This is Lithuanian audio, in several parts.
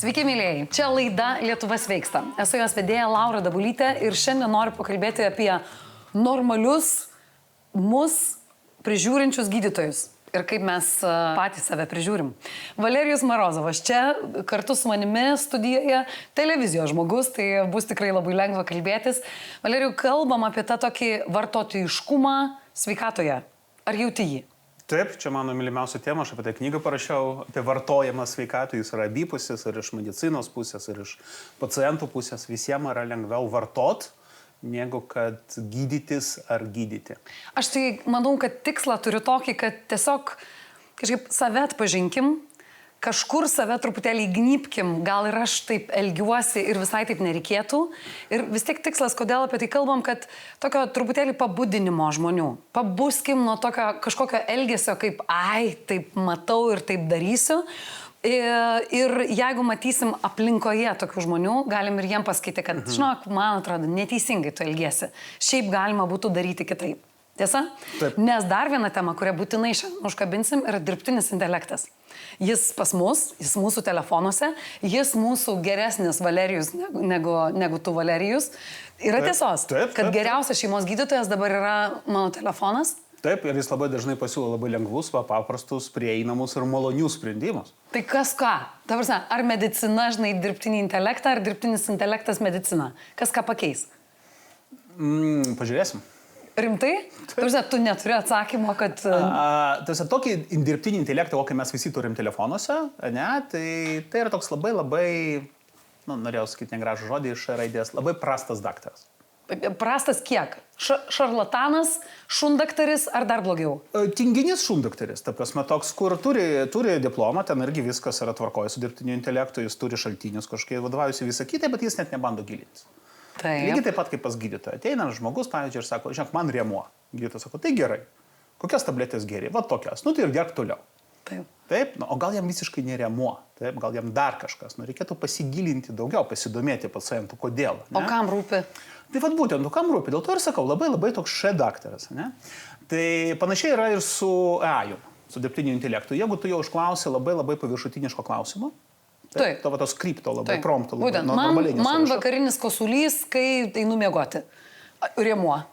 Sveiki, mėlyjei. Čia laida Lietuva sveiksta. Esu jos vedėja Laura Dabulytė ir šiandien noriu pakalbėti apie normalius mus prižiūrinčius gydytojus ir kaip mes patys save prižiūrim. Valerijus Morozovas čia kartu su manimi studijoje, televizijos žmogus, tai bus tikrai labai lengva kalbėtis. Valerijų, kalbam apie tą tokį vartotojiškumą sveikatoje. Ar jauti jį? Taip, čia mano mylimiausia tema, aš apie tai knygą parašiau, apie vartojimą sveikatą, jis yra abipusis ir iš medicinos pusės, ir iš pacientų pusės, visiems yra lengviau vartot, negu kad gydytis ar gydyti. Aš tai manau, kad tikslą turiu tokį, kad tiesiog kažkaip save atpažinkim, kažkur save truputėlį gnypkim, gal ir aš taip elgiuosi ir visai taip nereikėtų. Ir vis tiek tikslas, kodėl apie tai kalbam, kad tokio truputėlį pabudinimo žmonių. Pabuskim nuo tokio kažkokio elgesio, kaip ai, taip matau ir taip darysiu. Ir jeigu matysim aplinkoje tokių žmonių, galim ir jiem pasakyti, kad, žinok, man atrodo, neteisingai tu elgiesi. Šiaip galima būtų daryti kitaip. Tiesa? Taip. Nes dar viena tema, kurią būtinai šiandien užkabinsim, yra dirbtinis intelektas. Jis pas mus, jis mūsų telefonuose, jis mūsų geresnis Valerijus negu tu Valerijus. Yra tiesos, kad geriausias šeimos gydytojas dabar yra mano telefonas. Taip, ir jis labai dažnai pasiūlo labai lengvus, paprastus, prieinamus ir malonius sprendimus. Tai kas ką? Ta prasme, ar medicina, žinai, dirbtinį intelektą, ar dirbtinis intelektas medicina? Kas ką pakeis? Pažiūrėsim. Rimtai? Tu neturi atsakymo, kad... Tokį dirbtinį intelektą, kokį mes visi turim telefonuose, ne, tai yra toks labai, norėjau sakyti negražų žodį iš raidės, labai prastas daktaras. Prastas kiek? Šarlatanas, šundaktaris ar dar blogiau? Tinginys šundaktaris, ta prasme toks, kur turi diplomą, ten irgi viskas yra tvarkoja su dirbtiniu intelektu, jis turi šaltinius kažkaip, vadovaujasi visą kitą, bet jis net nebando gilintis. Taip. Lygiai taip pat kaip pas gydytoją. Ateina žmogus, pavyzdžiui, ir sako, žiūrėk, man rėmuo. Gydytojas sako, tai gerai. Kokias tabletės geri? Va tokias. Tai ir gerk toliau. Taip. Taip, o gal jam visiškai nerėmuo. Taip, gal jam dar kažkas. Reikėtų pasigilinti daugiau, pasidomėti pacientų, kodėl. Ne? O kam rūpi? Tai vad būtent, kam rūpi. Dėl to ir sakau, labai toks daktaras. Ne? Tai panašiai yra ir su AI, su dirbtiniu intelektu. Jeigu tu jau užklausi labai paviršutiniško klausimo, taip. Tavo tos skripto labai prompto. Būtent, man vakarinis kosulys, kai einu miegoti. Rėmuo.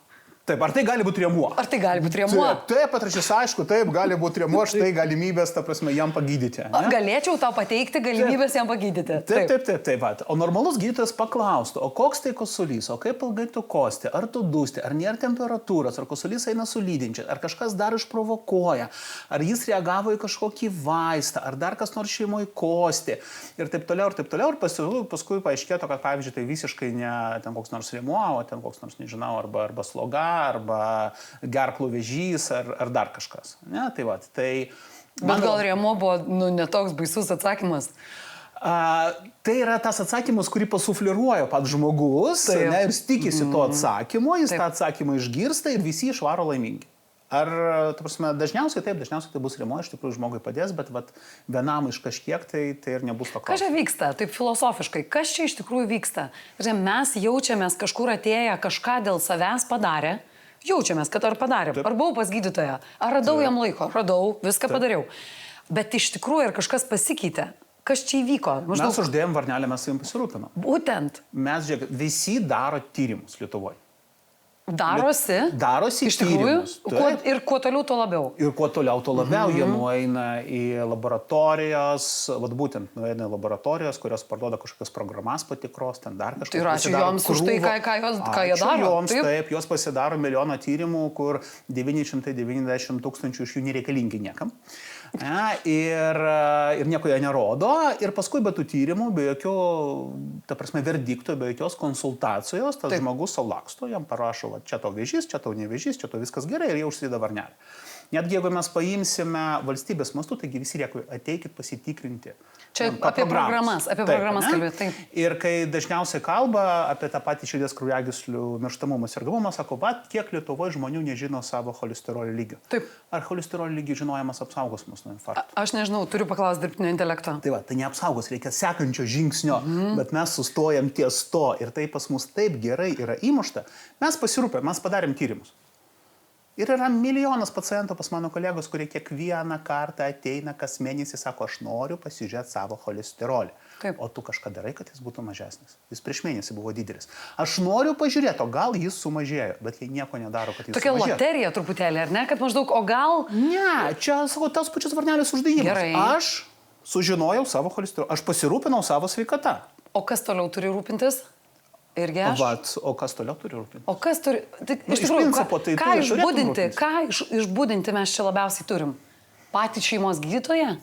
Taip, ar tai gali būti rėmuo? Ar tai gali būti rėmuo? Taip, Patrašys, aišku, taip, gali būti rėmuo, štai galimybės, ta prasme, jam pagydyti. Ne? Galėčiau tau pateikti galimybės jam pagydyti. Taip. O normalus gydytojas paklaustų, o koks tai kosulys, o kaip ilgai tu kosti, ar tu dūsti, ar nėra temperatūros, ar kosulys eina su lydinčia, ar kažkas dar išprovokuoja, ar jis reagavo į kažkokį vaistą, ar dar kas nors šeimoje kosti ir taip toliau. Ir paskui paaiškėtų, kad, pavyzdžiui, tai visiškai ne ten koks nors rėmuo, o ten koks nors, nežinau, arba sloga, arba gerklų vėžys, ar dar kažkas. Ne, tai va, tai... Bet gal rėmuo buvo, netoks baisus atsakymas? Tai yra tas atsakymas, kurį pasufliruoja pats žmogus, ne, ir tikisi to atsakymo, jis tą atsakymą išgirsta ir visi išvaro laimingi. Ar, ta prasme, dažniausiai tai bus rėmuo, iš tikrųjų žmogui padės, bet vienam iš kažkiek tai ir nebus to klausimo. Kas čia vyksta, taip filosofiškai, kas čia iš tikrųjų vyksta? Mes jaučiamės kažkur atėję, kažką dėl savęs padarę, jaučiamės, kad ar padarėm, ar buvau pas gydytoją, ar radau jam laiko, radau, viską padariau. Bet iš tikrųjų ir kažkas pasikeitė. Kas čia įvyko? Mes uždėjom varnelę, mes jums pasirūpinom. Būtent. Mes, žiūrėk, visi daro tyrimus Lietuvoje. Darosi iš tyrimus. Ir kuo toliau, to labiau. Ir kuo toliau, to labiau. Jie nueina į laboratorijos, būtent nueina į laboratorijos, kurios parduoda kažkokias programas patikros, ten dar kažkas. Tai ačiū joms už tai, ką jie daro. Joms, taip, jos pasidaro milijoną tyrimų, kur 990 tūkstančių iš jų nereikalingi niekam. Ir nieko jie nerodo. Ir paskui be tų tyrimų, be jokio, ta prasme, verdikto, be jokios konsultacijos, tas žmogus salaksto, jam parašo, čia tau vėžys, čia tau nevėžys, čia tau viskas gerai ir jie užsideda varnelę. Netgi jeigu mes paimsime valstybės mastu, taigi visi reikia ateikit pasitikrinti. Čia apie programas kalbėt, taip. Ir kai dažniausiai kalba apie tą patį širdies kraujagyslių mirštamumą, sergamumą, sako, kiek Lietuvoje žmonių nežino savo cholesterolio lygio. Taip. Ar cholesterolio lygio žinojimas apsaugos mus nuo infarkto? Aš nežinau, turiu paklausti dirbtinio intelekto. Tai neapsaugos, reikia sekančio žingsnio, bet mes sustojam ties to ir tai pas mus taip gerai yra įmušta. Mes pasirūpėm, mes padarėm tyrimus. Ir yra milijonas pacientų pas mano kolegos, kurie kiekvieną kartą ateina kas mėnesį, sako, aš noriu pasižiūrėti savo cholesterolį. Taip. O tu kažką darai, kad jis būtų mažesnis. Jis prieš mėnesį buvo didelis. Aš noriu pažiūrėti, o gal jis sumažėjo, bet jie nieko nedaro, kad jis Tokia sumažėjo. loterija truputėlį, ar ne? Kad maždaug, o gal... Ne, čia savo tas pačias varnelės uždėjimas. Gerai. Aš sužinojau savo cholesterolį, aš pasirūpinau savo sveikatą. O kas toliau turi rūpintis? Irgi aš? Vat, o kas toliau turi rūpintis? O kas turi... Tai, iš iš tikrųjų, principo, tai ką tu turėtum išbudinti? rūpintis. Ką išbudinti mes čia labiausiai turim? Patį šeimos gydytoją?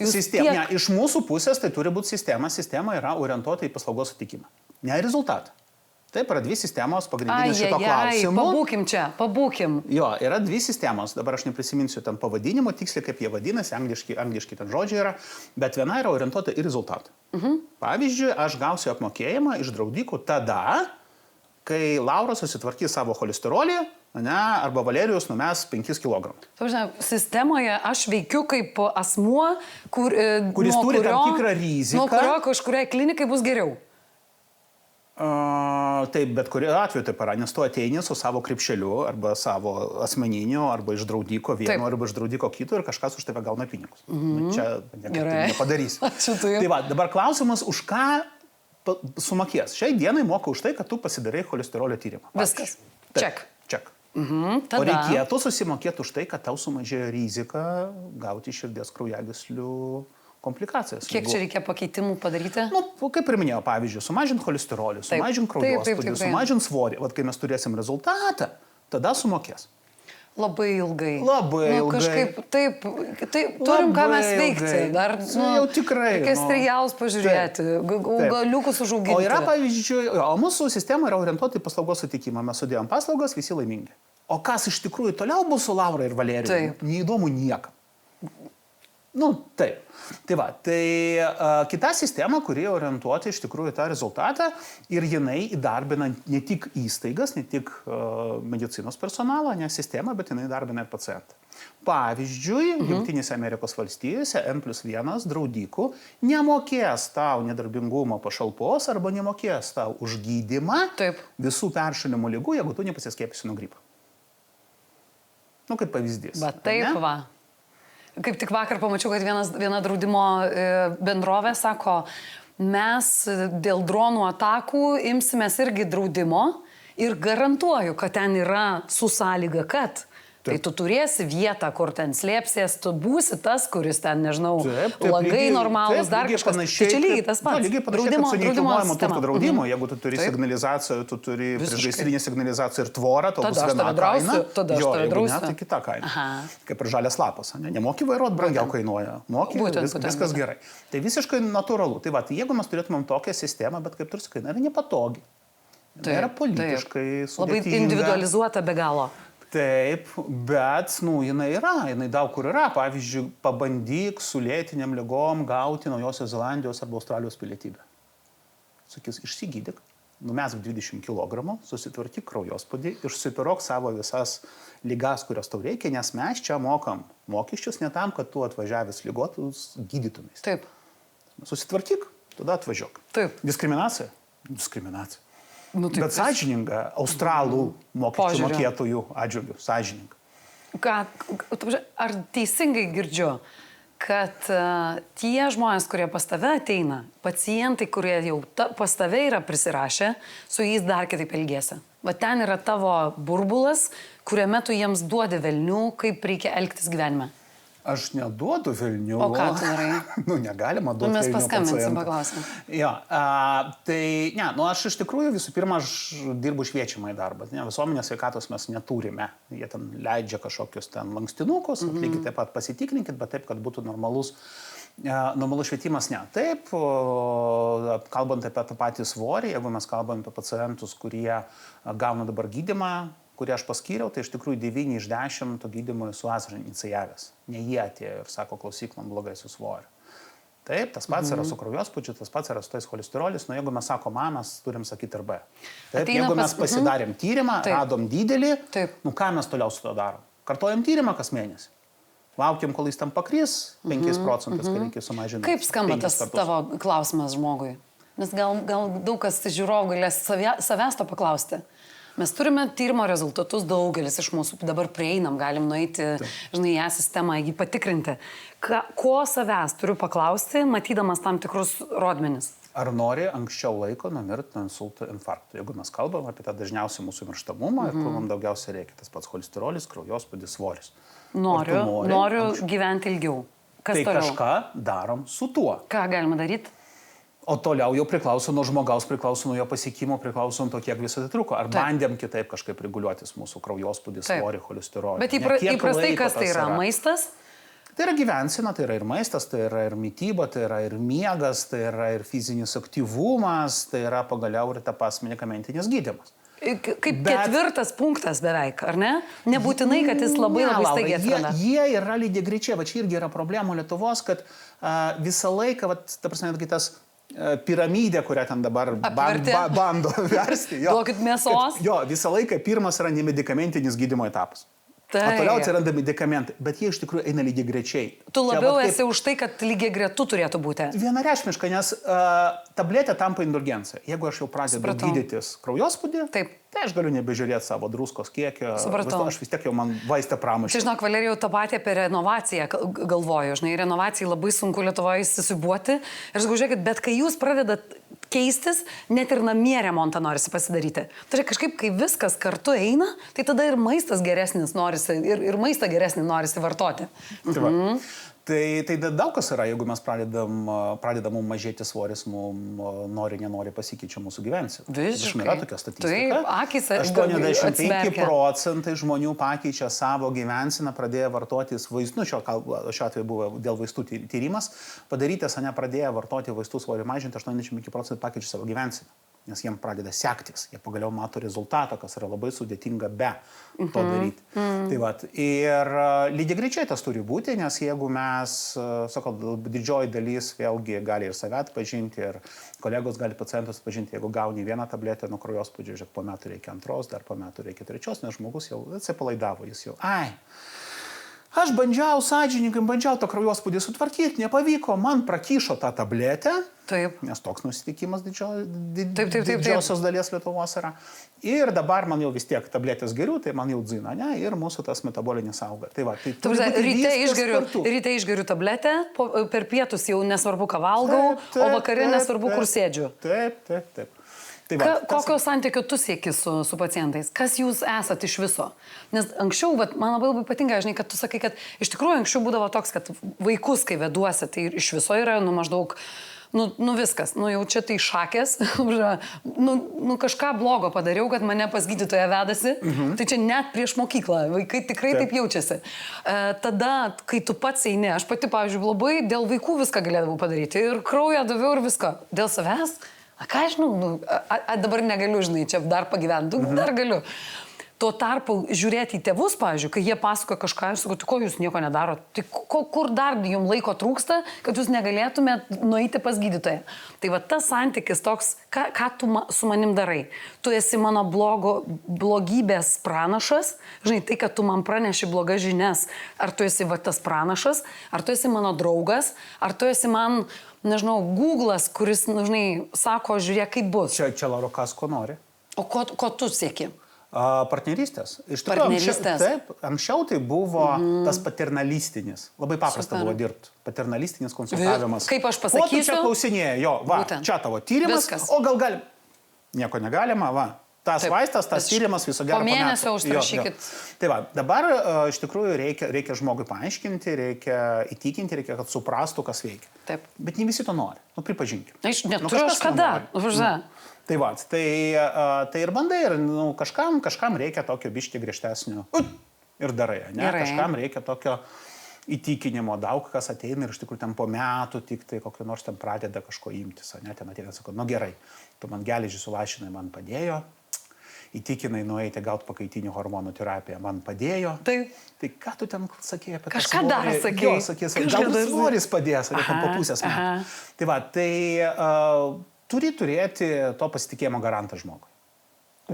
Sistema, ne, iš mūsų pusės tai turi būti sistema. Sistema yra orientuota į paslaugos sutikimą. Ne rezultatą. Taip, yra dvi sistemos pagrindinės šito klausimo. Pabūkim čia, pabūkim. Jo, yra dvi sistemos. Dabar aš neprisiminsiu ten pavadinimo, tiksliai kaip jie vadinasi, angliški ten žodžiai yra, bet viena yra orientuota į rezultatą. Pavyzdžiui, aš gausiu apmokėjimą iš draudikų tada, kai Laura susitvarkys savo cholesterolį, ne, arba Valerijus numes 5 kg. Sistemoje aš veikiu kaip asmuo, kuris turi tam tikrą riziką. Nuo kurio kažkuriai klinikai bus geriau. Taip, bet kuriuo atveju taip yra, nes tu ateini su savo krepšeliu, arba savo asmeniniu, arba iš draudiko vieno, arba iš draudiko kito ir kažkas už tave gauna pinigus. Čia nepadarysi. Tai va, dabar klausimas, už ką sumokės. Šiai dienai moka už tai, kad tu pasidarai cholesterolio tyrimą. Viskas. Ček. Ček. Tada... O reikėtų susimokėti už tai, kad tau sumažėjo rizika gauti širdies kraujagyslių komplikacijas. Kiek čia reikia pakeitimų padaryti? Nu, kaip ir minėjau, pavyzdžiui, sumažint cholesterolį, sumažint kraujospūdį, sumažint svorį. Vat kai mes turėsim rezultatą, tada sumokės. Labai ilgai. Labai ilgai. Kažkaip taip, turim ką mes veikti. Dar, jau tikrai. Reikės serialus pažiūrėti, galiukus užauginti. O yra, pavyzdžiui, o mūsų sistema yra orientuota į paslaugos sutikimą. Mes sudėjom paslaugas, visi laimingi. O kas iš tikrųjų toliau bus su Laura ir Valerija? Neįdomu niekam. Nu, taip. Tai va, tai kita sistema, kuri orientuota iš tikrųjų tą rezultatą ir jinai įdarbina ne tik įstaigas, ne tik medicinos personalą, ne sistemą, bet jinai įdarbina ir pacientą. Pavyzdžiui, Jungtinėse Amerikos valstijose N+1 draudikų nemokės tau nedarbingumo pašalpos arba nemokės tau už gydymą visų peršalimo ligų, jeigu tu nepasiskiepysi nuo gripo. Nu, kaip pavyzdys. Bet taip, va. Kaip tik vakar pamačiau, kad viena draudimo bendrovė sako, mes dėl dronų atakų imsimės irgi draudimo ir garantuoju, kad ten yra su sąlyga, kad tai tu turėsi vietą, kur ten slėpsies, tu būsi tas, kuris ten, nežinau, lagai normalus, dar kažkas. Tai čia lygiai tas pats. Lygiai panašiai kaip su nekilnojamo turto draudimu. Jeigu tu turi signalizaciją, tu turi priešgaisrinę signalizaciją ir tvorą, tau bus viena kaina. Tada aš tave drausiu. Ne, tai kita kaina. Kaip ir žalias lapas. Nemoki vairuoti, brangiau kainuoja. Moki, viskas gerai. Tai visiškai natūralu. Tai va, jeigu mes turėtumėm tokią sistemą, bet kaip tu sakai, yra nepatogi. Tai yra politiškai sudėtinga. Labai individualizuota be galo. Taip, bet, jinai daug kur yra. Pavyzdžiui, pabandyk su lėtiniam ligom gauti Naujosios Zelandijos arba Australijos pilietybę. Sakys, išsigydyk, numesk 20 kg, susitvarkyk kraujospūdį, išsipirok savo visas ligas, kurios tau reikia, nes mes čia mokam mokesčius ne tam, kad tu atvažiavęs ligotus gydytumės. Taip. Susitvarkyk, tada atvažiuok. Taip. Diskriminacija? Diskriminacija. Bet sąžininga australų mokesčių mokėtojų atžvilgių. Sąžininga. Ar teisingai girdžiu, kad tie žmonės, kurie pas tave ateina, pacientai, kurie jau pas tave yra prisirašę, su jais dar kitaip elgėsi? Va ten yra tavo burbulas, kuriame tu jiems duodi velnių, kaip reikia elgtis gyvenime. Aš neduodu velnių. O ką tu darai? Negalima duoti velnių. Mes paskambinsim, paklausim. Jo, tai ne, aš iš tikrųjų visų pirma, aš dirbu šviečiamai darbą. Visuomenės sveikatos mes neturime. Jie ten leidžia kažkokius ten lankstinukus, lygiai taip pat pasitikrinkit, bet taip, kad būtų normalus švietimas, ne. Taip, kalbant apie tą patį svorį, jeigu mes kalbam apie pacientus, kurie gauna dabar gydymą, kurį aš paskyriau, tai iš tikrųjų 9 iš 10 to gydymo esu aš inicijavęs. Ne jie atėjo ir sako, klausyk, man blogai su svoriu. Taip, tas pats yra su kraujospūdžiu, tas pats yra su tais cholesterolis, jeigu mes sako, mes turim sakyti ir B. Taip, jeigu mes pasidarėm tyrimą, radom didelį, ką mes toliau su to darom? Kartojam tyrimą kas mėnesį. Laukiam, kol jis tam pakris 5 procentais, kai reikia sumažinti. Kaip skamba tas tavo klausimas žmogui? Nes gal daug kas žiūrovų galės savęs to paklausti. Mes turime tyrimo rezultatus, daugelis iš mūsų dabar prieinam, galim nueiti, žinai, į sistemą, jį patikrinti. Ko savęs turiu paklausti, matydamas tam tikrus rodmenis? Ar nori anksčiau laiko numirti nuo insulto infarkto? Jeigu mes kalbam apie tą dažniausiai mūsų mirštamumą ir kur mums daugiausiai reikia, tas pats cholesterolis, kraujospūdis, svoris. Noriu gyventi ilgiau. Kas tai toliau? Kažką darom su tuo. Ką galima daryti? O toliau jau priklauso nuo žmogaus, priklauso nuo jo pasiekimo, priklauso nuo to, kiek visą tai truko. Ar bandėm kitaip kažkaip reguliuotis mūsų kraujospūdį, svorį, cholesterolį. Bet įprastai kas tai yra? Maistas? Tai yra gyvensina, tai yra ir maistas, tai yra ir mytyba, tai yra ir miegas, tai yra ir fizinis aktyvumas, tai yra pagaliau ir ta pas medikamentinis gydymas. Kaip ketvirtas punktas beveik, ar ne? Nebūtinai, kad jis labai staigiai atsiranda. Jie yra lygiagrečiai, va čia irgi yra problemų Lietuvos, kad visą laiką, ta prasme, netgi tas piramidė, kurią ten dabar bando versti. Duokit mėsos. Jo, visą laiką pirmas yra nemedikamentinis gydymo etapas. O toliau atsiranda medikamentai, bet jie iš tikrųjų eina lygiai grečiai. Tu labiau esi už tai, kad lygiai gretų turėtų būti. Vienareikšmiškai, nes tabletė tampa indulgencija. Jeigu aš jau pradedu gydytis kraujospūdį, tai aš galiu nebežiūrėti savo druskos kiekio. Aš vis tiek jau man vaistą pramušė. Čia, žinok, Valerijau, tą patį apie renovaciją galvoju. Žinai, renovacijai labai sunku Lietuvoje įsisiubuoti. Ir žiūrėkit, bet kai jūs pradedat keistis, net ir namie remontą norisi pasidaryti. Tai kažkaip, kai viskas kartu eina, tai tada ir maistas geresnis norisi, ir maistą geresnį norisi vartoti. Tai daug kas yra, jeigu mes pradedam mums mažėti svoris, mums nenori pasikeičia mūsų gyvensena. Visiškai. Yra tokia statistika. Taip, 85% žmonių pakeičia savo gyvenseną, pradėjo vartoti vaistų, šiuo atveju buvo dėl vaistų tyrimas, padarytas, pradėjo vartoti vaistų svorį mažinti, 85% pakeičia savo gyvenseną. Nes jiem pradeda sektis, jie pagaliau mato rezultatą, kas yra labai sudėtinga be to daryti. Tai vat, ir lygiai greičiai tas turi būti, nes jeigu mes, sakau, didžioji dalis vėlgi gali ir save atpažinti, ir kolegos gali pacientus atpažinti, jeigu gauni vieną tabletę nuo kraujospūdžio, žiūrėk, po metų reikia antros, dar po metų reikia trečios, nes žmogus jau atsipalaidavo, jis jau, aš bandžiau sąžininkai, bandžiau tą kraujospūdį sutvarkyti, nepavyko, man prakyšo tą tabletę. Taip. Nes toks nusitikimas didžiosios dalies Lietuvos yra. Ir dabar man jau vis tiek tabletės geriau, tai man jau dzina, ne? Ir mūsų tas metabolinis auga. Tai va, ryte išgeriu tabletę, per pietus jau nesvarbu, ką valgau, o vakare nesvarbu, kur sėdžiu. Taip. Kokio santykio tu sieki su pacientais? Kas jūs esat iš viso? Nes anksčiau, man labai patinka, žinai, kad tu sakai, kad iš tikrųjų anksčiau būdavo toks, kad vaikus, kai veduosi, tai iš viso yra, maždaug, viskas, jau čia tai šakės, kažką blogo padariau, kad mane pas gydytoją vedasi, tai čia net prieš mokyklą, vaikai tikrai taip jaučiasi. Tada, kai tu pats eini, aš pati, pavyzdžiui, labai dėl vaikų viską galėdavau padaryti ir kraują daviau ir viską. Dėl savęs? Ką aš žinau, dabar negaliu, žinai, čia dar pagyventi, dar galiu. Tuo tarpu žiūrėti į tėvus, pavyzdžiui, kai jie pasakoja kažką, aš sakau, tai ko jūs nieko nedaro, tai kur dar jums laiko trūksta, kad jūs negalėtumėt nueiti pas gydytoją. Tai va tas santykis toks, ką tu su manim darai. Tu esi mano blogybės pranašas, žinai, tai, kad tu man praneši blogas žinias, ar tu esi va tas pranašas, ar tu esi mano draugas, ar tu esi man, nežinau, Google'as, kuris, žinai, sako, žiūrėk, kaip bus. Čia Laura, kas ko nori. O ko tu sieki? Partnerystės. Iš tikrųjų, taip, anksčiau tai buvo tas paternalistinis. Labai paprasta buvo dirbti. Paternalistinis konsultavimas. Kaip aš pasakysiu? O tu čia klausinėjai, čia tavo tyrimas, o gal galim. Nieko negalima, Tas vaistas, tas tyrimas viso gero. Po mėnesio užsirašykit. Tai va, dabar iš tikrųjų reikia žmogui paaiškinti, reikia įtikinti, reikia, kad suprastų, kas veikia. Taip. Bet ne visi to nori. Pripažinkime. Neturiu aš kada. Tai va, tai ir bandai, ir kažkam reikia tokio biškį griežtesnio. Ir darai, ne? Gerai. Kažkam reikia tokio įtikinimo, daug kas ateina ir iš tikrųjų ten po metų tik tai kokio nors ten pradeda kažko imtis, ne? Ten ateina, sako, gerai, tu man geležį sulašinai, man padėjo, įtikinai nueiti gauti pakaitinių hormonų terapiją, man padėjo. Taip. Tai ką tu ten sakėjai apie tą kažką svorį? Dar sakėjai. Jo, sakėjai, galbūt svoris padės, ar ten po pusės metų. Tai va, turi turėti to pasitikėjimo garantą žmogui.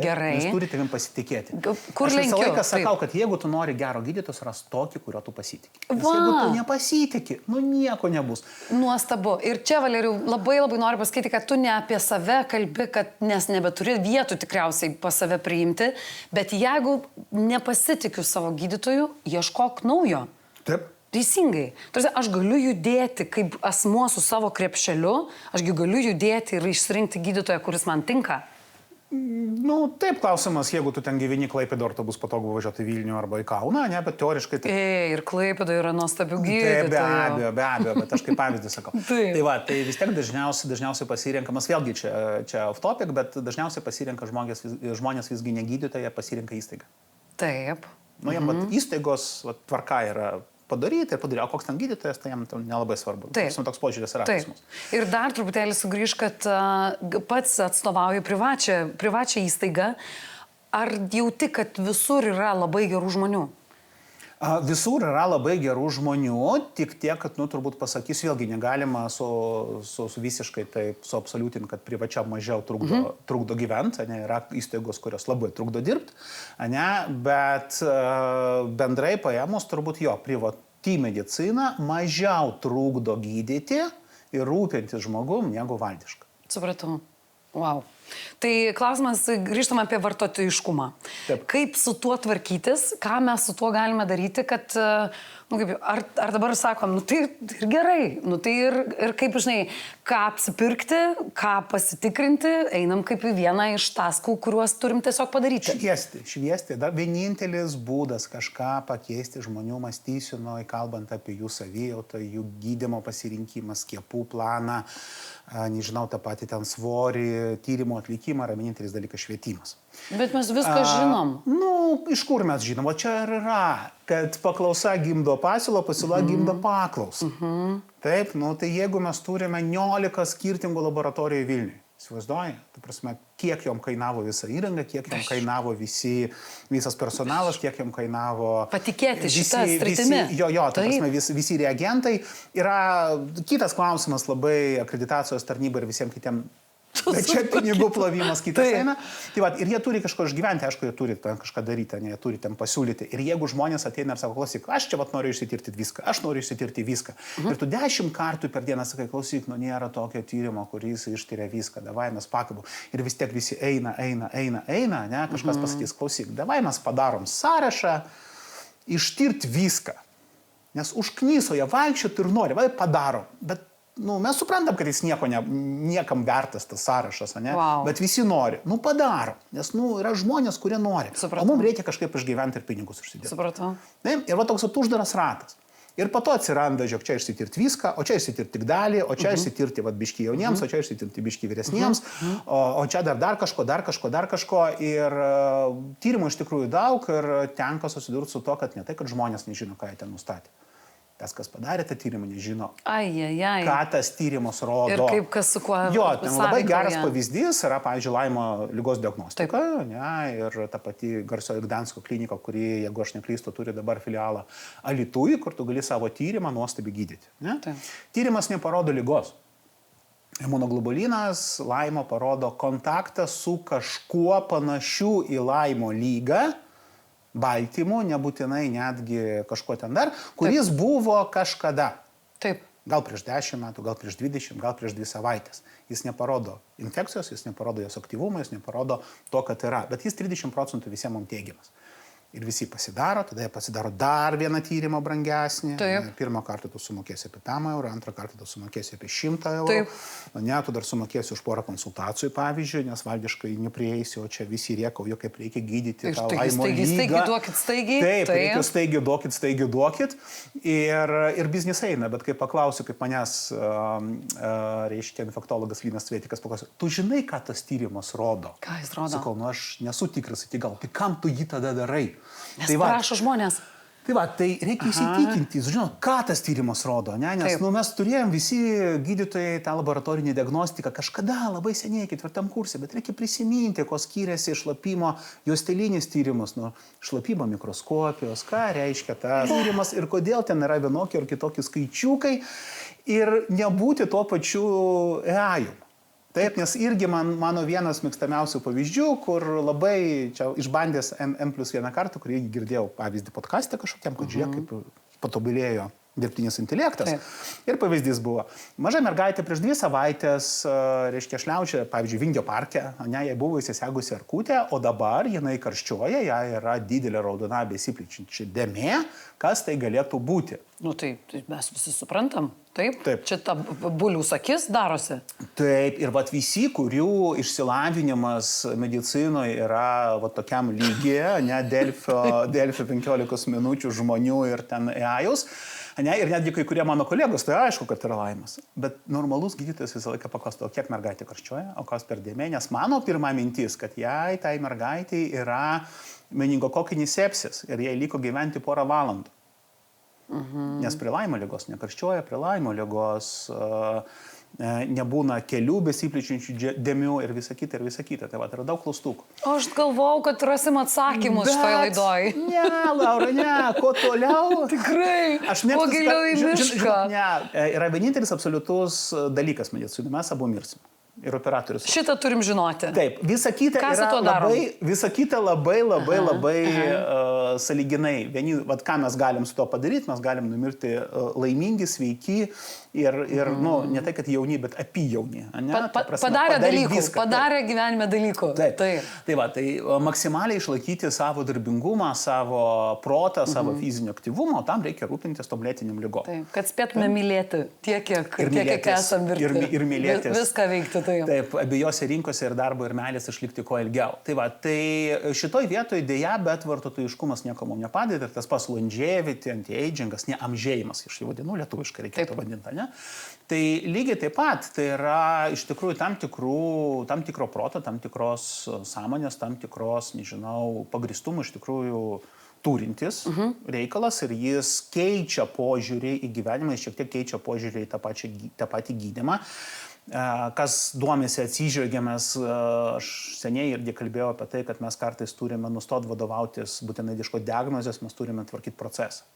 Gerai. Jūs turite tavim pasitikėti. Kur Aš visą lenkiu? laiką sakau, Taip. kad jeigu tu nori gero gydytojos, ras tokį, kurio tu pasitikė. Nes Va. jeigu tu nepasitikė, nu nieko nebus. Nuostabu. Ir čia, Valerijau, labai noriu pasakyti, kad tu ne apie save kalbi, kad nes nebeturi vietų tikriausiai pas save priimti, bet jeigu nepasitikiu savo gydytoju, ieškok naujo. Taip. Teisingai. Tarsi, aš galiu judėti kaip asmuo su savo krepšeliu, ašgi galiu judėti ir išsirinkti gydytoją, kuris man tinka. Nu, taip klausimas, jeigu tu ten gyveni Klaipėdoje, ar tu bus patogu važiuoti į Vilnių arba į Kauną, ne, bet teoriškai tai... Ir Klaipėdoje yra nuostabių Taip, gydytojų. be abejo, bet aš kaip pavyzdį sakau. Taip. Tai va, tai vis tiek dažniausiai pasirenkamas, vėlgi čia off topic, bet dažniausiai pasirenka žmonės visgi ne gydytoją, pasirenka įstaigą. Taip. Nu, jam įstaigos tvarka yra padaryti, o koks ten gydytojas, tai jam nelabai svarbu. Taip. Toks požiūris yra pas mus. Ir dar truputėlį sugrįž, kad pats atstovauju privačią įstaigą. Ar jauti, kad visur yra labai gerų žmonių? Visur yra labai gerų žmonių, tik tiek, kad, turbūt pasakysiu, vėlgi negalima visiškai taip suabsoliutinti, kad privačiam mažiau trukdo gyventi, yra įstaigos, kurios labai trukdo dirbti, bet bendrai paėmus turbūt privati medicina mažiau trukdo gydyti ir rūpintis žmogum negu valdiška. Supratau. Wow. Tai klausimas, grįžtame apie vartotojiškumą. Taip. Kaip su tuo tvarkytis, ką mes su tuo galime daryti, kad, ar dabar sakom, tai ir gerai, tai ir kaip, žinai, ką apsipirkti, ką pasitikrinti, einam kaip į vieną iš taskų, kuriuos turim tiesiog padaryti. Šviesti. Dar vienintelis būdas kažką pakeisti žmonių mąstysenoj, kalbant apie jų savijautą, jų gydymo pasirinkimą, skiepų planą, nežinau, tą patį ten svorį, tyrimo atlikimą, yra vienintelis dalykas švietimas. Bet mes viską žinom. Iš kur mes žinom? O čia ir yra, kad paklausa gimdo pasiūlą, pasiūla gimdo paklausą. Taip, tai jeigu mes turime 19 skirtingų laboratorijų Vilniuje, įsivaizduoji, ta prasme, kiek jom kainavo visa įranga, kiek jom kainavo visas personalas, kiek jom kainavo... Patikėti šitą sritimi. Ta prasme, visi reagentai. Yra kitas klausimas labai akreditacijos tarnybai ir visiems kitiem. Bet čia pinigų plovimas kitas eina. Tai va, ir jie turi kažko išgyventi, aišku, jie turi kažką daryti, jie turi ten pasiūlyti. Ir jeigu žmonės ateina ir sako, klausyk, aš čia noriu išsitirti viską, aš noriu išsitirti viską. Ir tu 10 kartų per dieną sakai, klausyk, nėra tokio tyrimo, kuris ištiria viską, davai mes pakabų. Ir vis tiek visi eina, kažkas pasakys, klausyk, davai mes padarom sąrašą, ištirti viską. Nes užknyso jie vaikščioti ir nori, vai padarom. Bet mes suprantam, kad jis niekam vertas tas sąrašas, bet visi nori. Padarom, nes yra žmonės, kurie nori. Supratau. O mums reikia kažkaip išgyventi ir pinigus užsidėti. Supratau. Ir va toks uždaras ratas. Ir po to atsiranda, žiūrėk, čia išsitirti viską, o čia išsitirti tik dalį, o čia išsitirti biškį jauniems, o čia išsitirti biškį vyresniems, o čia dar kažko. Ir tyrimų iš tikrųjų daug ir tenka susidurti su to, kad ne tai, kad žmonės nežino, ką jie ten nustatė. Tas, kas padarė tą tyrimą, nežino, ką tas tyrimas rodo. Ir kaip kas su kuo. Ten labai geras pavyzdys yra, pavyzdžiui, Laimo ligos diagnostika. Ir ta pati garsioji Gdansko klinika, kuri, jeigu aš neklystu, turi dabar filialą Alytuj, kur tu gali savo tyrimą nuostabiai gydyti. Tyrimas neparodo ligos. Imunoglobulinas Laimo parodo kontaktą su kažkuo panašiu į Laimo lygą, baltymų, nebūtinai netgi kažko ten dar, kuris buvo kažkada. Taip. Gal prieš 10 metų, gal prieš 20, gal prieš 2 savaitės. Jis neparodo infekcijos, jis neparodo jos aktyvumo, jis neparodo to, kad yra. Bet jis 30% visiems mums teigiamas. Ir visi pasidaro, tada jie pasidaro dar vieną tyrimą brangesnį. Pirmą kartą tu sumokėsi apie 5 eurų, antrą kartą tu sumokėsi apie 100 eurų. Tu dar sumokėsi už porą konsultacijų, pavyzdžiui, nes valdiškai neprieisi, o čia visi riekauja, kaip reikia gydyti tą Laimo lygą. Staigiai duokit, staigiai. Taip, reikia staigiai duokit. Ir biznis eina, bet kai paklausiu, kaip manęs, reiškia, infektologas Linas Cvetikas paklausiu, tu žinai, ką tas tyrimas rodo? Ką jis rodo? Sakau, aš nesu tikras iki gal, tai kam tu jį tada darai? Nes prašo žmonės. Tai reikia įsitikinti, žinot, ką tas tyrimas rodo, nes mes turėjom visi gydytojai tą laboratorinį diagnostiką kažkada labai seniai, 4 kurse, bet reikia prisiminti, ko skiriasi šlapimo juostelinis tyrimas nuo šlapimo mikroskopijos, ką reiškia tas tyrimas ir kodėl ten yra vienokie ar kitokie skaičiukai ir nebūti tuo pačiu ejų. Taip, nes irgi mano vienas mėgstamiausių pavyzdžių, kur labai čia išbandęs N+1 kartą, kurį girdėjau pavyzdį podcaste kažkokiam, kad žiūrėk, kaip patobulėjo dirbtinis intelektas. Taip. Ir pavyzdys buvo. Maža mergaitė prieš 2 savaitės, reiškia, šliaučia, pavyzdžiui, Vingio parke, jai buvo įsisegusi erkutė, o dabar jinai karščiuoja, jai yra didelė raudona besiplečianti dėmė, kas tai galėtų būti. Nu tai mes visi suprantam, taip? Taip. Čia ta buliaus akis darosi. Taip, ir vat visi, kurių išsilavinimas medicinoje yra va tokiam lygiai, ne Delfio 15 minučių žmonių ir ten EAJus, ne, ir netgi kai kurie mano kolegos, tai aišku, kad yra laimas. Bet normalus gydytojas visą laiką paklausto, kiek mergaitė karščiuoja, o kas per dėmė, nes mano pirma mintis, kad jai tai mergaitė yra meningokokinis sepsis ir jai liko gyventi 1 valandų. Nes prie laimo ligos nekarščiuoja, prie laimo ligos nebūna kelių besiplečiančių dėmių ir visa kita, ir visa kita. Tai va, yra daug klaustukų. Aš galvojau, kad rasim atsakymus šitoje laidoj. Ne, Laura, ne, kuo toliau. Tikrai. Kuo giliau į mišką. Ne, yra vienintelis absoliutus dalykas medicinai. Mes abu mirsim. Ir operatorius. Šitą turim žinoti. Taip, visa kita labai sąlyginai. Vieni, vat, ką mes galim su to padaryti, mes galim numirti laimingi, sveiki ir nu, ne tai, kad jauni, bet apyjauni. Padarė dalykų, padarė gyvenime dalykų. Taip. Tai va, tai maksimaliai išlaikyti savo darbingumą, savo protą, savo fizinio aktyvumą, o tam reikia rūpintis tabletiniam ligom. Taip, kad spėtume mylėti tiek, kiek esam virti. Ir mylėtis. Viską veikti. Taip, abiejose rinkose ir darbo, ir meilės išlikti kuo ilgiau. Tai va, tai šitoj vietoj dėja, bet vartotojiškumas nieko mums nepadeda. Ir tas pas longevity, anti-agingas, ne amžėjimas, iš jų vadinu, lietuviškai reikėtų vadinti, ne? Tai lygiai taip pat, tai yra iš tikrųjų tam tikro proto, tam tikros sąmonės, tam tikros, nežinau, pagristumų iš tikrųjų turintis reikalas ir jis keičia požiūrį į gyvenimą, jis šiek tiek keičia požiūrį į tą patį gydymą. Kas duomėsi atsižvelgiamės, aš seniai irgi kalbėjau apie tai, kad mes kartais turime nustoti vadovautis būtinai ieškoti diagnozės, mes turime tvarkyti procesą.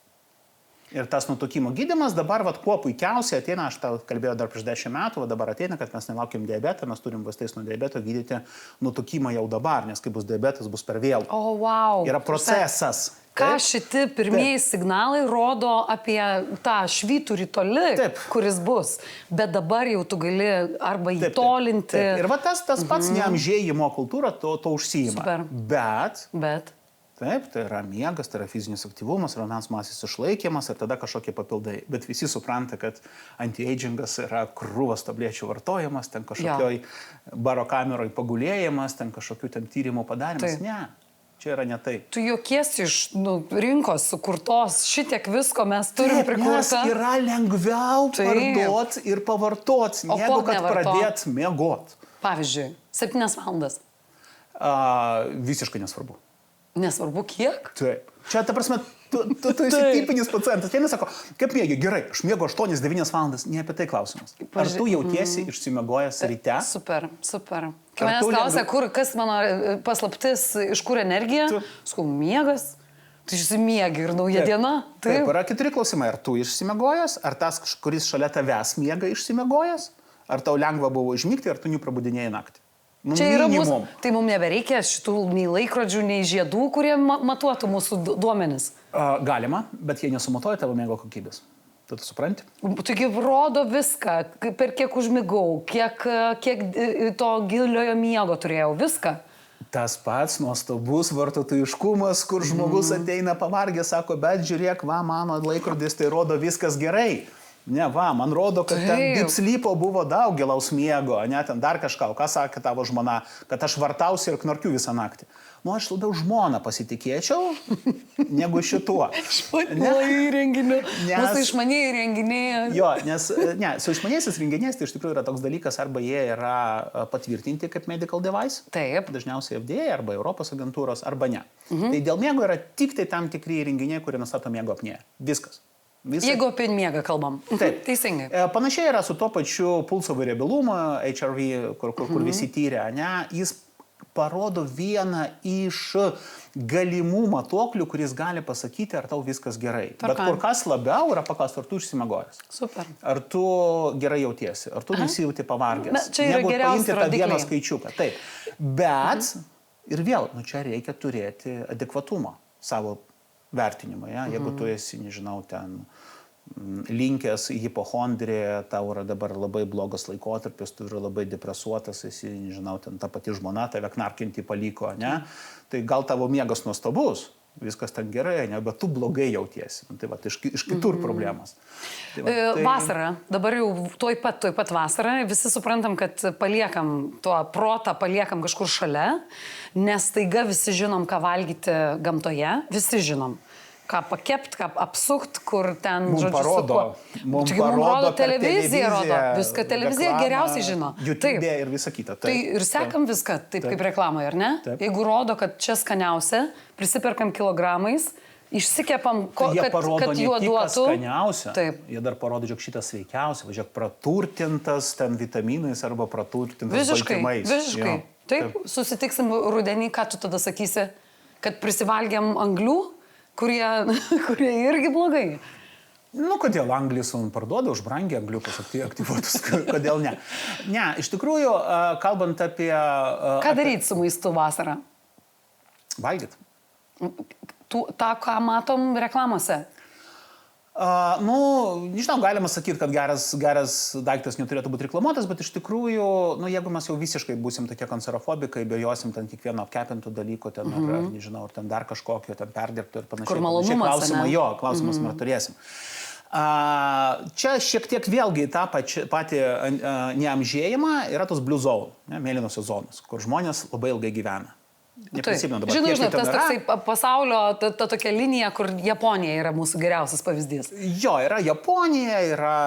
Ir tas nutukimo gydymas dabar, kuo puikiausiai ateina, aš tą kalbėjau dar prieš 10 metų, dabar ateina, kad mes nelaukiam diabetą, mes turim vaistais nuo diabeto gydyti nutukimą jau dabar, nes kai bus diabetas, bus per vėlu. O, wow. Yra procesas. Ką šiti pirmieji signalai rodo apie tą švyturį toli, kuris bus. Bet dabar jau tu gali arba įtolinti. Taip. Ir va tas pats neamžėjimo kultūra to užsijima. Super. Bet. Taip, tai yra miegas, tai yra fizinis aktyvumas, raumens masės išlaikymas ir tada kažkokie papildai. Bet visi supranta, kad anti-agingas yra krūvas tablečių vartojimas, ten kažkokioj baro kameroj pagulėjimas, ten kažkokių ten tyrimų padarimas. Ne. Čia yra ne tai. Tu jokiesi iš rinkos sukurtos, šitiek visko mes turim prikurta. Nes yra lengviau parduoti ir pavartoti, negu kad pradėt miegot. Pavyzdžiui, 7 valandas. Visiškai nesvarbu. Nesvarbu kiek? Taip. Čia, ta prasme, tu esi tipinis pacientas. Jie nesako, kaip miegi, gerai, aš miegu 8-9 valandas. Ne apie tai klausimas. Ar tu jautiesi išsimiegojęs ryte? Super. Kai manęs klausia, kas mano paslaptis, iš kur energija, sakau, miegas. Tu išsimiegi ir nauja diena. Taip, yra 4 klausimai. Ar tu išsimiegojęs, ar tas, kuris šalia tavęs miega išsimiegojęs, ar tau lengva buvo užmigti, ar tu neprabudinėjai naktį. Čia yra mūsų, tai mums nebereikia šitų nei laikrodžių, nei žiedų, kurie matuotų mūsų duomenis. Galima, bet jie nesumatuoja tavo miego kokybės. Tu supranti? Taigi rodo viską, per kiek užmigau, kiek to giliojo miego turėjau, viską. Tas pats nuostabus vartotojiškumas, kur žmogus ateina pavargęs, sako, bet žiūrėk, mano laikrodis tai rodo viskas gerai. Ne, man rodo, kad ten deep sleepo buvo daug gilaus miego, ne, ten dar kažką, o ką sakė tavo žmona, kad aš vartausiu ir knarkiu visą naktį. Nu, aš labiau žmoną pasitikėčiau, negu šituo. Išmaniai įrenginiai. Mūsų išmaniai įrenginiai. Jo, nes, su išmaniaisiais įrenginiais tai iš tikrųjų yra toks dalykas, arba jie yra patvirtinti kaip medical device. Taip. Dažniausiai FDA arba Europos agentūros, arba ne. Tai dėl miego yra tik tai tam tikri įrenginiai, kurie nustato miego apnėją. Viskas. Jeigu apie miegą kalbam. Taip. Teisingai. Panašiai yra su tuo pačiu pulso variabilumu, HRV, kur visi tyrė, ne, jis parodo vieną iš galimų matuoklių, kuris gali pasakyti, ar tau viskas gerai. Bet kur kas labiau yra paklausti, ar tu išsimegojęs. Super. Ar tu gerai jautiesi, ar tu nesijauti pavargęs. Čia yra geriausi paimti tą vieną skaičiuką. Taip. Bet ir vėl, čia reikia turėti adekvatumą savo vertinimą. Ja? Jeigu tu esi, nežinau, ten linkęs į hipochondriją, tau yra dabar labai blogas laikotarpis, tu yra labai depresuotas, esi, nežinau, ten ta pati žmona tave knarkinti paliko, ne? Tai gal tavo miegas nuostabus, viskas ten gerai, ne? Bet tu blogai jautiesi. Tai va, iš kitur problemas. Tai va, Vasara, dabar jau tuoj pat vasara, visi suprantam, kad paliekam tuo protą, paliekam kažkur šalia, nes taiga visi žinom, ką valgyti gamtoje, visi žinom. Ką pakept, ką apsukt, kur ten, mums parodo televizija, rodo, viską televizija geriausiai žino. YouTube ir visa kita. Tai ir sekam viską, taip kaip reklamoje, ar ne? Taip. Jeigu rodo, kad čia skaniausia, prisiperkam kilogramais, išsikepam, kad juo duotų. Skaniausia. Taip. Jie dar parodo, jog šitas sveikiausia, važiuok praturtintas ten vitaminais arba praturtintas baltymais. Visiškai. Taip, susitiksim rudenį, ką tu tada sakysi, kad prisivalgiam anglių, kurie irgi blogai. Nu, kodėl anglis parduoda už brangiai angliukus aktyvuotus, kodėl ne? Ne, iš tikrųjų, kalbant apie... Ką daryti su maistu vasarą? Valgyt. tą, ką matom reklamose? Nežinau, galima sakyti, kad geras daiktas neturėtų būti reklamuotas, bet iš tikrųjų, jeigu mes jau visiškai būsim tokie konserofobikai, bejosim ten kiekvieno apkepinto dalyko, ten, ar nežinau, ar ten dar kažkokio, ten perdirbto ir panašiai. Kur malonumas, klausimas ar turėsim. Čia šiek tiek vėlgi tą patį neamžėjimą yra tos blue zone, mėlynosios zonos, žkur žmonės labai ilgai gyvena. Žinau, tas toksai pasaulio, ta tokia linija, kur Japonija yra mūsų geriausias pavyzdys. Jo, yra Japonija,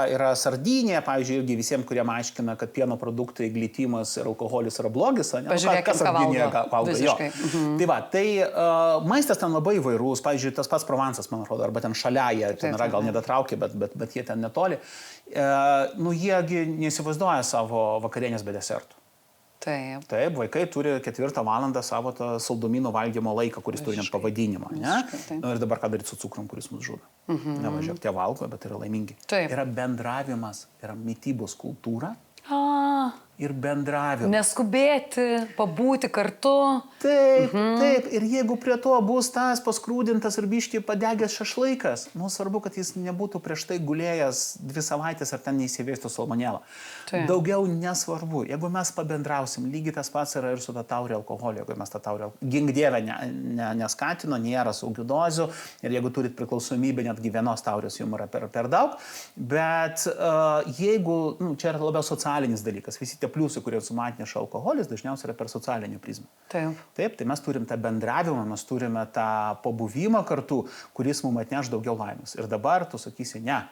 yra Sardinija, pavyzdžiui, irgi visiems, kurie aiškina, kad pieno produktai, glitimas ir alkoholis yra blogis. Pažiūrėkime, ką valgo. Tai va, tai maistas ten labai įvairūs, pavyzdžiui, tas pats Provansas, man atrodo, arba ten šalia, jie ten yra gal nedatraukia, bet jie ten netoli. Jiegi neįsivaizduoja savo vakarienės be desertų. Taip, vaikai turi 4 valandą savo saldumynų valgymo laiką, kuris turi net pavadinimą. Ir dabar ką daryti su cukrum, kuris mus žudo. Nevažiuok, tie valgo, bet yra laimingi. Yra bendravimas, yra mitybos kultūra ir bendravimas. Neskubėti, pabūti kartu. Taip. Ir jeigu prie to bus tas paskrūdintas ir biškį padegęs šašlaikas, svarbu, kad jis nebūtų prieš tai gulėjęs 2 savaitės ar ten neįsivėstų salmonelą. Daugiau nesvarbu. Jeigu mes pabendrausim, lygiai tas pats yra ir su ta taurė alkoholio. Jeigu mes tą taurę, gink dieve, neskatino, nėra saugių dozių. Ir jeigu turit priklausomybę, netgi vienos taurės jums yra per daug. Bet jeigu, čia yra labiau socialinis dalykas, visi tie pliusai, kurie sumatneša alkoholis, dažniausiai yra per socialinę prizmę. Taip, tai mes turim tą bendravimą, mes turime tą pabuvimą kartu, kuris mums atneš daugiau laimės. Ir dabar tu sakysi, ne,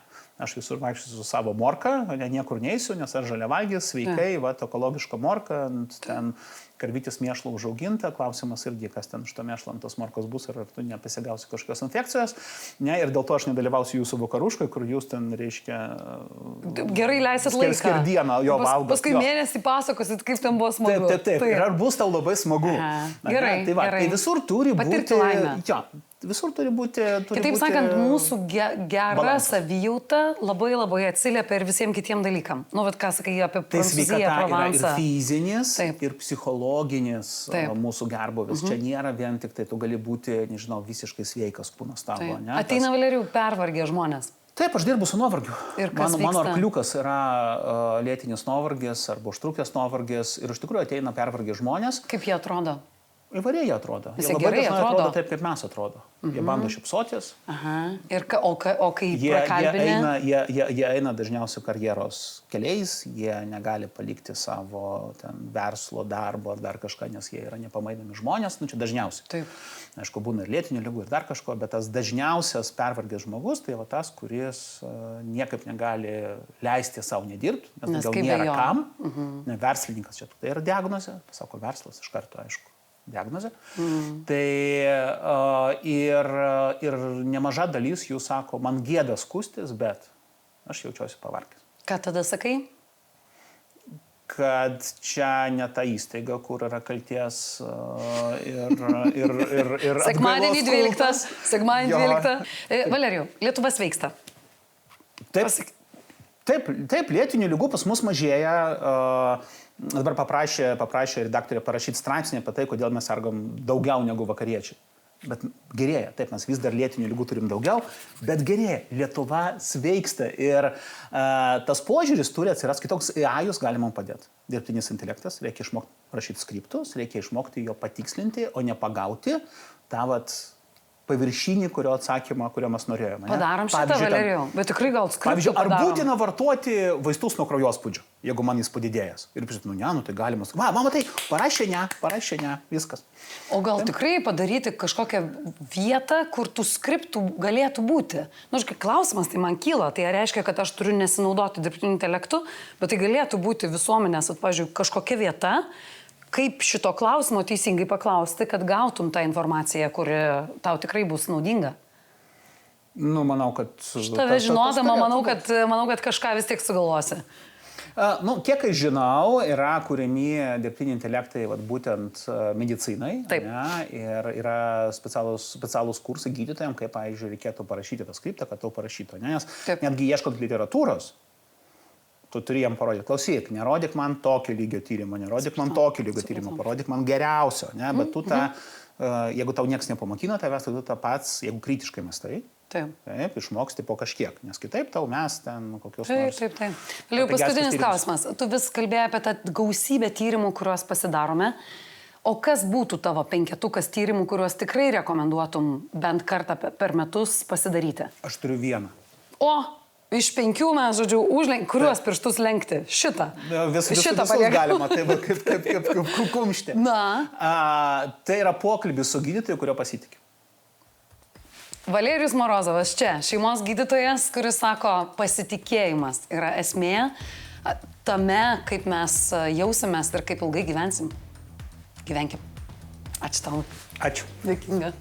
aš visur vaikščiosiu su savo morka, niekur neisiu, nes aš žaliavalgis, sveikai, ekologiška morka, ten karvytis mėšlo užauginta, klausimas irgi, kas ten iš to mėšlo ant tos morkos bus, ar tu nepasigausi kažkokios infekcijos. Ir dėl to aš nedalyvausiu jūsų vakaruškai, kur jūs ten, reiškia... Gerai leisit laiką. Skerdieną jo valgot. Paskui mėnesį pasakosit, kaip ten buvo smagu. Taip. Ir ar bus tau labai smagu. Gerai. Tai visur turi būti... Patirti laimę. Visur turi būti... Kitaip sakant, mūsų gera savijauta labai atsiliepia ir visiems kitiem dalykam. Ką sakai apie Prancūziją, Provansą. Ir fizinis, ir psichologinis mūsų gerbuvis. Čia nėra vien tik tai, tu gali būti, nežinau, visiškai sveikas kūnas tavo. Ateina, Valerijau, pervargę žmonės. Taip, aš dirbu su nuovargiu. Mano arkliukas yra lėtinis nuovargis arba užtrukęs nuovargis ir iš tikrųjų ateina pervargę žmonės. Kaip jie atrodo? Įvairiai jie atrodo. Jie labai dažnai atrodo taip, kaip mes atrodo. Jie bando šypsotis. O kai prakalbinė? Jie eina dažniausiai karjeros keliais, jie negali palikti savo verslo, darbo ar dar kažką, nes jie yra nepamainomi žmonės. Čia dažniausiai. Taip. Aišku, būna ir lėtinių ligų ir dar kažko, bet tas dažniausias pervargęs žmogus, tai tas, kuris niekaip negali leisti savo nedirbti, nes gal nėra kam. Verslininkas čia tai yra diagnozė, pasako verslas iš karto, aišku. Diagnozė. Tai ir nemaža dalis jų sako, man gėda skustis, bet aš jaučiuosi pavargęs. Ką tada sakai? kad čia ne ta įstaiga, kur yra kalties ir Sekmadienį 12. Sekmadienį Jo. 12. Valerijau, Lietuva sveiksta. Taip, lėtinių ligų pas mus mažėja. Dabar paprašė redaktorė parašyti straipsnį apie tai, kodėl mes sergam daugiau negu vakariečiai. Bet gerėja, taip, mes vis dar lėtinių ligų turim daugiau, bet gerėja, Lietuva sveiksta ir tas požiūris turi atsirasti kitoks. AI-us gali man padėti. Dirbtinis intelektas, reikia išmokti rašyti skriptus, reikia išmokti jo patikslinti, o ne pagauti tą paviršinį, kurio atsakymą, kurio mes norėjome. Padarom šitą, Valerijau, bet tikrai gal skriptų Pavyzdžiui, ar padarom. būtina vartoti vaistus nuo kraujospūdžio, jeigu man jis padidėjęs? Ir prisimenu, tai galima. Mama, tai parašė ne, viskas. O gal tikrai padaryti kažkokią vietą, kur tų skriptų galėtų būti? Nu, kai klausimas tai man kyla, tai reiškia, kad aš turiu nesinaudoti dirbtiniu intelektu, bet tai galėtų būti visuomenės, pavyzdžiui, kažkokia vieta, kaip šito klausimo teisingai paklausti, kad gautum tą informaciją, kuri tau tikrai bus naudinga. Nu, manau, kad... Tave žinodama, manau, kad kažką vis tiek sugalvosi. Kiek aš žinau, yra kuriami dirbtiniai intelektai būtent medicinai. Taip. Ne, ir yra specialūs kursai gydytojams, kaip, pavyzdžiui, reikėtų parašyti tą skriptą, kad tau parašytų. Nes netgi ieškant literatūros, tu turi jam parodyti, klausyk, nerodyk man tokio lygio tyrimo, nerodyk man tokio lygio tyrimo, parodyk man geriausio. Ne? Bet tu jeigu tau niekas nepamokino tavęs, tai tu tą pats, jeigu kritiškai mąstai, taip, išmoksti po kažkiek, nes kitaip tau mes ten kokios nors... Taip. Vėliau paskutinis klausimas. Tu vis kalbėjai apie tą gausybę tyrimų, kuriuos pasidarome. O kas būtų tavo 5 tyrimų, kuriuos tikrai rekomenduotum bent kartą per metus pasidaryti? Aš turiu vieną. O, iš 5 mes, žodžiu, kuriuos pirštus lenkti? Šitą. Visus paliekam. galima, tai kaip kumštė. Tai yra pokalbis su gydytoju, kurio pasitikė. Valerijus Morozovas čia, šeimos gydytojas, kuris sako, pasitikėjimas yra esmė tame, kaip mes jausimės ir kaip ilgai gyvensim. Gyvenkim. Ačiū tau. Ačiū. Dėkinga.